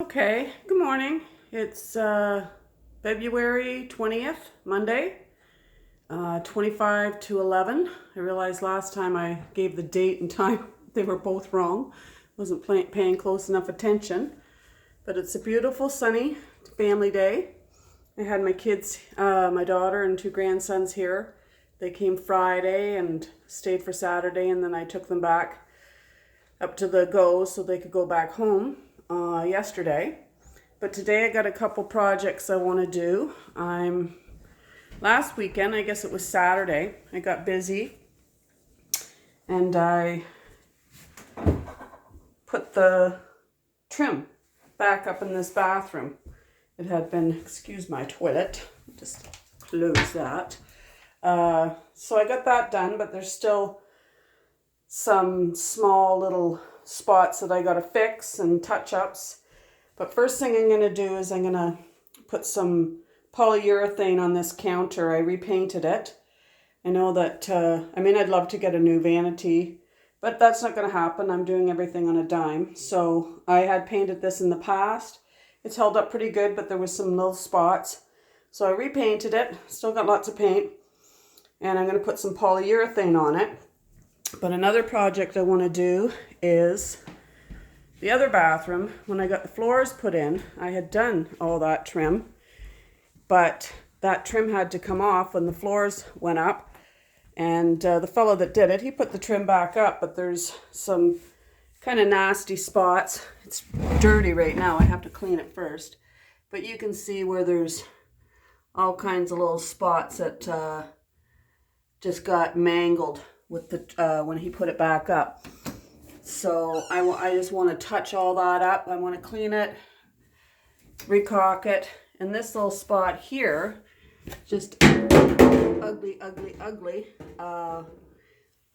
Okay, good morning. It's February 20th, Monday, 25 to 11. I realized last time I gave the date and time, they were both wrong. Wasn't paying close enough attention. But it's a beautiful, sunny family day. I had my kids, my daughter and two grandsons here. They came Friday and stayed for Saturday, and then I took them back up to the Go so they could go back home yesterday. But today I got a couple projects I want to do. Last weekend, I guess it was Saturday, I got busy and I put the trim back up in this bathroom. It had been, excuse my toilet, just close that. So I got that done, but there's still some small little spots that I got to fix and touch-ups. But first thing I'm going to do is I'm going to put some polyurethane on this counter. I repainted it. I know that, I'd love to get a new vanity, but that's not going to happen. I'm doing everything on a dime. So I had painted this in the past. It's held up pretty good, but there was some little spots. So I repainted it. Still got lots of paint. And I'm going to put some polyurethane on it. But another project I want to do is the other bathroom. When I got the floors put in, I had done all that trim, but that trim had to come off when the floors went up. And the fellow that did it, he put the trim back up, but there's some kind of nasty spots. It's dirty right now. I have to clean it first. But you can see where there's all kinds of little spots that just got mangled with the when he put it back up. So I just want to touch all that up. I want to clean it, recaulk it, and this little spot here, just ugly. I've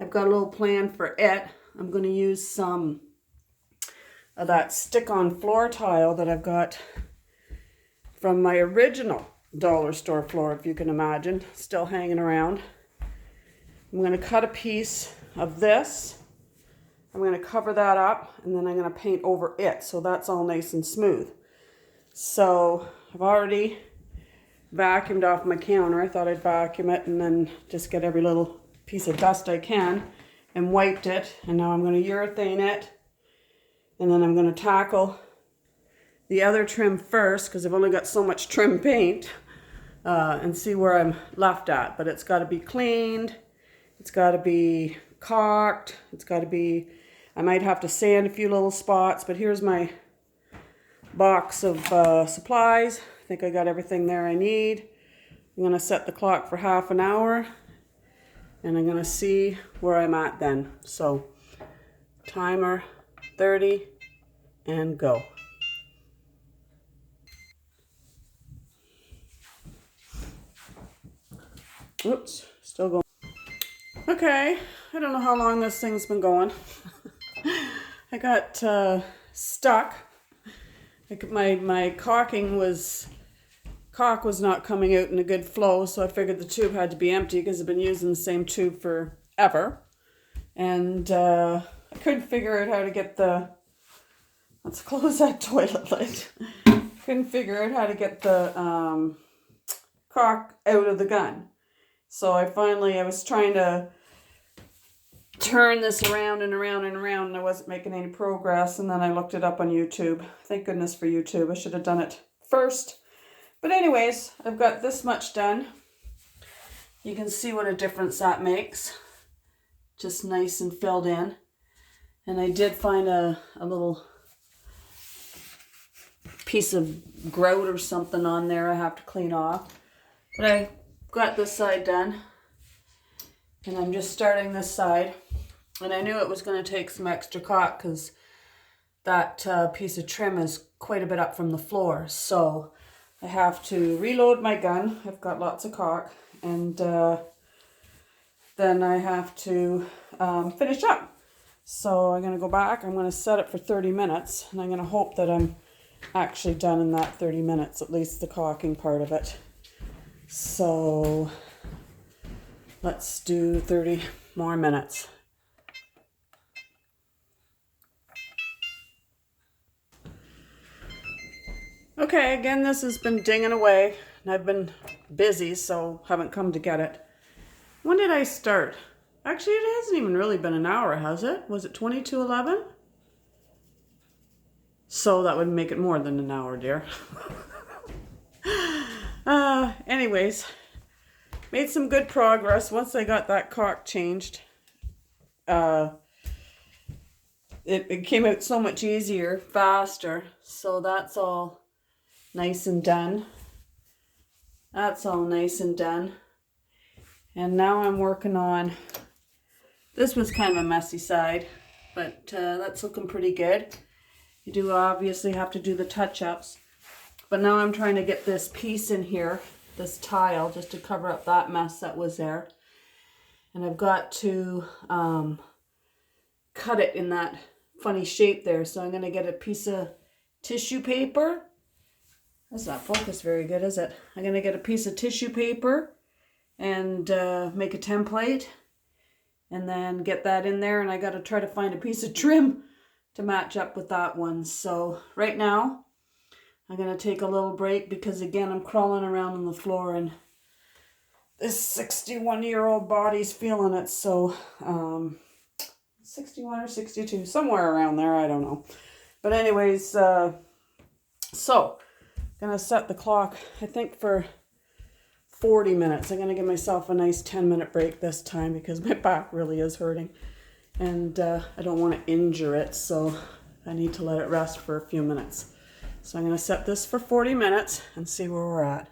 got a little plan for it. I'm going to use some of that stick-on floor tile that I've got from my original dollar store floor, if you can imagine, still hanging around. I'm going to cut a piece of this. I'm going to cover that up, and then I'm going to paint over it so that's all nice and smooth. So I've already vacuumed off my counter. I thought I'd vacuum it and then just get every little piece of dust I can, and wiped it. And now I'm going to urethane it, and then I'm going to tackle the other trim first because I've only got so much trim paint, and see where I'm left at. But it's got to be cleaned. It's got to be caulked. It's got to be, I might have to sand a few little spots, but here's my box of supplies. I think I got everything there I need. I'm going to set the clock for half an hour, and I'm going to see where I'm at then. So, timer 30, and go. Oops, still going. Okay, I don't know how long this thing's been going. I got stuck. My caulk was not coming out in a good flow, so I figured the tube had to be empty because I've been using the same tube forever. And I couldn't figure out how to get let's close that toilet lid. Couldn't figure out how to get the caulk out of the gun. So I was trying to turn this around and around and around, and I wasn't making any progress. And then I looked it up on YouTube. Thank goodness for YouTube. I should have done it first. But anyways, I've got this much done. You can see what a difference that makes. Just nice and filled in. And I did find a little piece of grout or something on there I have to clean off. But I got this side done, and I'm just starting this side. And I knew it was going to take some extra caulk because that piece of trim is quite a bit up from the floor. So I have to reload my gun. I've got lots of caulk, and then I have to finish up. So I'm going to go back. I'm going to set it for 30 minutes, and I'm going to hope that I'm actually done in that 30 minutes, at least the caulking part of it. So let's do 30 more minutes. Okay, again, this has been dinging away, and I've been busy, so haven't come to get it. When did I start? Actually, it hasn't even really been an hour, has it? Was it 22:11? So that would make it more than an hour, dear. Anyways, made some good progress once I got that cock changed. It came out so much easier, faster. So that's all nice and done. That's all nice and done. And now I'm working on, this was kind of a messy side, but that's looking pretty good. You do obviously have to do the touch-ups. But now I'm trying to get this piece in here, this tile, just to cover up that mess that was there. And I've got to cut it in that funny shape there. So I'm going to get a piece of tissue paper. That's not focused very good, is it? I'm going to get a piece of tissue paper and make a template. And then get that in there. And I got to try to find a piece of trim to match up with that one. So right now, I'm going to take a little break because, again, I'm crawling around on the floor and this 61-year-old body's feeling it. So, 61 or 62, somewhere around there, I don't know. But anyways, so, going to set the clock, I think, for 40 minutes. I'm going to give myself a nice 10-minute break this time because my back really is hurting. And I don't want to injure it, so I need to let it rest for a few minutes. So I'm going to set this for 40 minutes and see where we're at.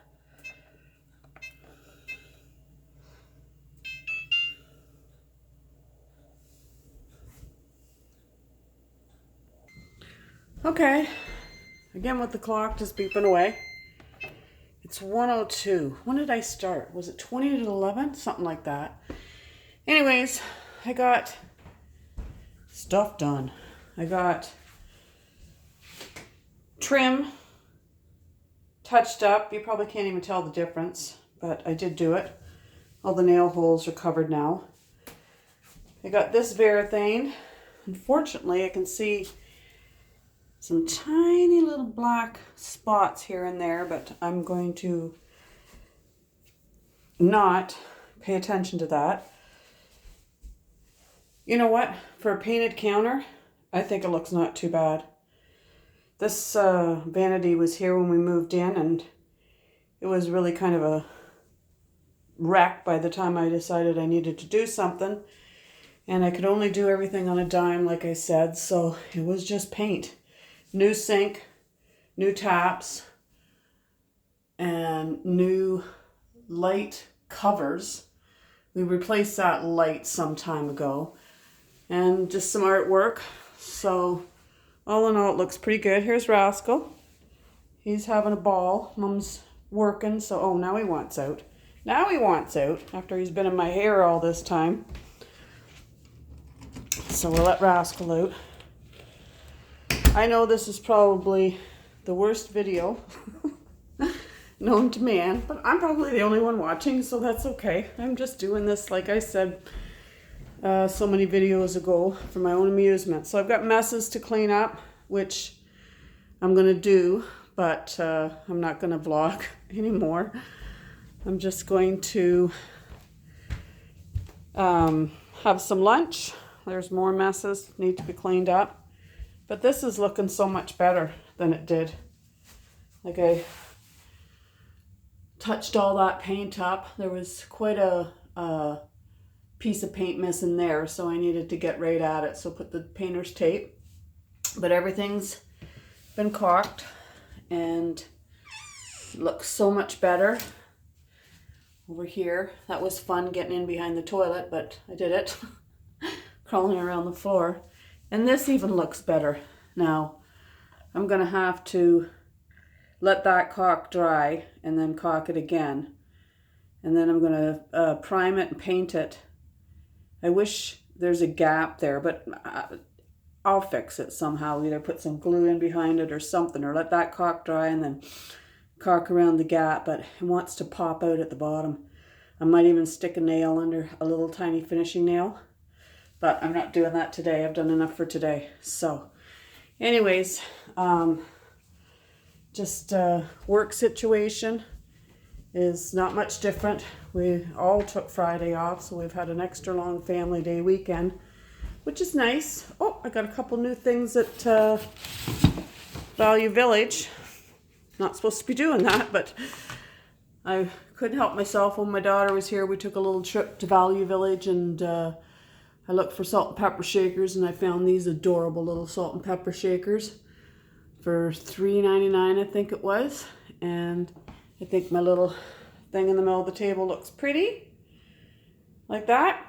Okay, again with the clock just beeping away. It's 1:02. When did I start? Was it 20 to 11? Something like that. Anyways, I got stuff done. I got trim touched up. You probably can't even tell the difference, but I did do it. All the nail holes are covered now. I got this Varathane. Unfortunately, I can see some tiny little black spots here and there, but I'm going to not pay attention to that. You know what? For a painted counter, I think it looks not too bad. This vanity was here when we moved in, and it was really kind of a wreck by the time I decided I needed to do something. And I could only do everything on a dime, like I said, so it was just paint. New sink, new taps, and new light covers. We replaced that light some time ago. And just some artwork. So all in all, it looks pretty good. Here's Rascal. He's having a ball. Mom's working, so oh, now he wants out. Now he wants out after he's been in my hair all this time. So we'll let Rascal out. I know this is probably the worst video known to man, but I'm probably the only one watching, so that's okay. I'm just doing this, like I said, so many videos ago for my own amusement. So I've got messes to clean up, which I'm going to do, but I'm not going to vlog anymore. I'm just going to have some lunch. There's more messes need to be cleaned up. But this is looking so much better than it did. Like I touched all that paint up. There was quite a piece of paint missing there, so I needed to get right at it. So put the painter's tape. But everything's been caulked and looks so much better. Over here, that was fun getting in behind the toilet, but I did it. Crawling around the floor. And this even looks better. Now, I'm going to have to let that caulk dry and then caulk it again. And then I'm going to prime it and paint it. I wish there's a gap there, but I'll fix it somehow. Either put some glue in behind it or something, or let that caulk dry and then caulk around the gap, but it wants to pop out at the bottom. I might even stick a nail under, a little tiny finishing nail. But I'm not doing that today. I've done enough for today. So, anyways, just work situation is not much different. We all took Friday off, so we've had an extra long family day weekend, which is nice. Oh, I got a couple new things at Value Village. Not supposed to be doing that, but I couldn't help myself. When my daughter was here, we took a little trip to Value Village, and I looked for salt and pepper shakers, and I found these adorable little salt and pepper shakers for $3.99, I think it was. And I think my little thing in the middle of the table looks pretty, like that.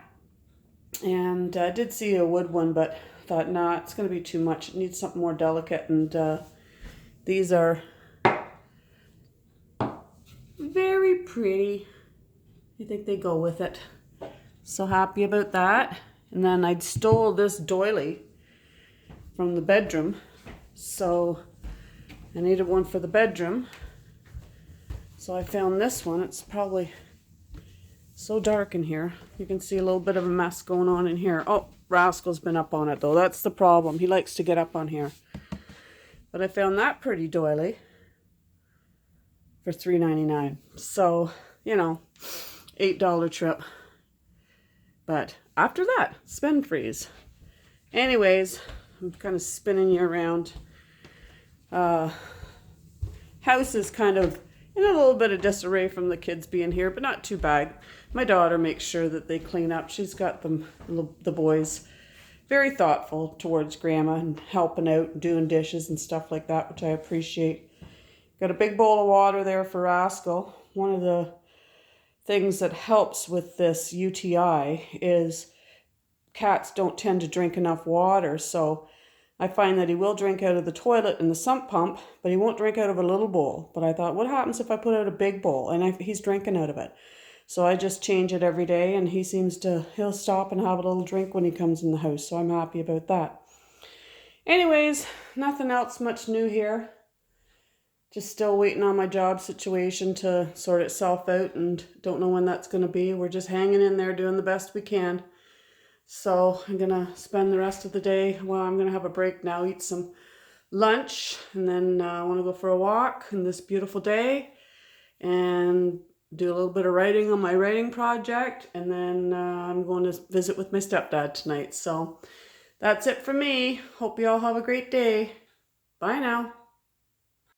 And I did see a wood one, but thought, nah, it's going to be too much. It needs something more delicate. And these are very pretty. I think they go with it. So happy about that. And then I stole this doily from the bedroom. So I needed one for the bedroom. So I found this one. It's probably so dark in here. You can see a little bit of a mess going on in here. Oh, Rascal's been up on it though. That's the problem. He likes to get up on here. But I found that pretty doily for $3.99. So, you know, $8 trip. But after that, spend freeze. Anyways, I'm kind of spinning you around. House is kind of in a little bit of disarray from the kids being here, but not too bad. My daughter makes sure that they clean up. She's got them, the boys, very thoughtful towards Grandma and helping out and doing dishes and stuff like that, which I appreciate. Got a big bowl of water there for Rascal. One of the things that helps with this UTI is cats don't tend to drink enough water, so I find that he will drink out of the toilet and the sump pump, but he won't drink out of a little bowl. But I thought, what happens if I put out a big bowl? And he's drinking out of it. So I just change it every day, and he'll stop and have a little drink when he comes in the house. So I'm happy about that. Anyways, nothing else much new here. Just still waiting on my job situation to sort itself out, and don't know when that's going to be. We're just hanging in there doing the best we can. So I'm going to spend the rest of the day, well, I'm going to have a break now, eat some lunch, and then I want to go for a walk on this beautiful day and do a little bit of writing on my writing project, and then I'm going to visit with my stepdad tonight. So that's it for me. Hope you all have a great day. Bye now.